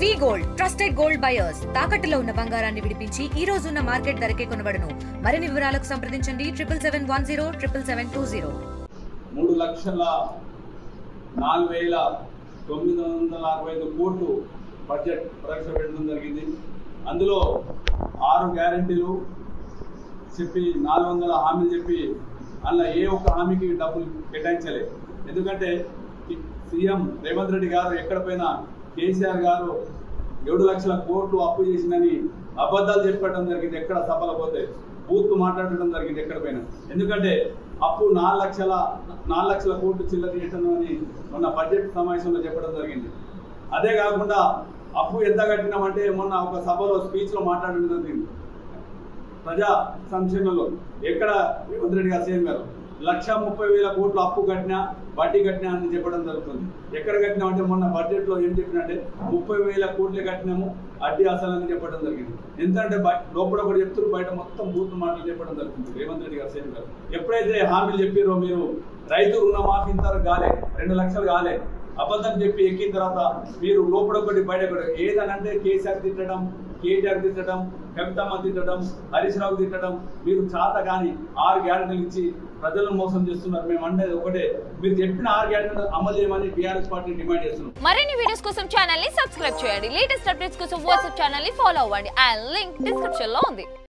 వి gold trusted gold buyers తాకట్టులో ఉన్న బంగారాన్ని విడిపించి ఈ రోజు ఉన్న మార్కెట్ ధరకే కొనబడును. మరిన్ని వివరాలకు సంప్రదించండి 77107720. 3,04,965 కోట్లు బడ్జెట్ ప్రవేశపెట్టడం జరిగింది. అందులో 6 గ్యారెంటీలు చెప్పి 400 హామీలు చెప్పి అందులో ఏ ఒక్క హామీకి డబ్బులు కేటాయించలేదు. ఎందుకంటే సీఎం రేవంత్ రెడ్డి గారు ఎక్కడ పోయినా కేసీఆర్ గారు 7 లక్షల కోట్లు అప్పు చేసిందని అబద్ధాలు చెప్పడం జరిగింది. ఎక్కడ సభలో పోతే బూత్ మాట్లాడటం జరిగింది ఎక్కడ పోయినా. ఎందుకంటే అప్పు 4 లక్షల కోట్లు చిల్లర చేయటం అని మొన్న బడ్జెట్ సమావేశంలో చెప్పడం జరిగింది. అదే కాకుండా అప్పు ఎంత కట్టినామంటే మొన్న ఒక సభలో స్పీచ్లో మాట్లాడడం జరిగింది. ప్రజా సంక్షేమంలో ఎక్కడ రేవంత్ రెడ్డి గారు సీఎం గారు 1,30,000 కోట్లు అప్పు కట్టినా వడ్డీ కట్టినా అని చెప్పడం జరుగుతుంది. ఎక్కడ కట్టినామంటే మొన్న బడ్జెట్లో ఏం చెప్పినంటే 30,000 కోట్లు కట్టినాము అడ్డీ అసలు అని చెప్పడం జరిగింది. ఎందుకంటే లోపల ఒకటి చెప్తున్నారు, బయట మొత్తం బూత్ మాటలు చెప్పడం జరుగుతుంది రేవంత్ రెడ్డి గారు సీఎం గారు. ఎప్పుడైతే హామీలు చెప్పారో మీరు రైతు రుణమాఫీ ఇంతవరకు కాలే, 2 లక్షలు కాలే, అబద్ధం చెప్పి ఎక్కిన తర్వాత మీరు లోపల ఒకటి బయట ఒకటి ఏదనంటే కేసీఆర్ తిట్టడం, కేటీఆర్ తిట్టడం, కవితమ్మ తిట్టడం, హరీష్ రావు తిట్టడం, మీరు చేత కానీ 6 గ్యారెంటీలు ఇచ్చి ప్రజలను మోసం చేస్తున్నారు. మేము అంటే ఒకటే, మీరు చెప్పిన 6 గ్యారెంటీలు అమలు చేయమని టీఆర్ఎస్ పార్టీ డిమాండ్ చేస్తున్నాం. మరిన్ని వీడియోస్ కోసం ఛానల్ ని సబ్స్క్రైబ్ చేయండి. లేటెస్ట్ అప్డేట్స్ కోసం వాట్సాప్ ఛానల్ ని ఫాలో అవ్వండి. ఆ లింక్ డిస్క్రిప్షన్ లో ఉంది.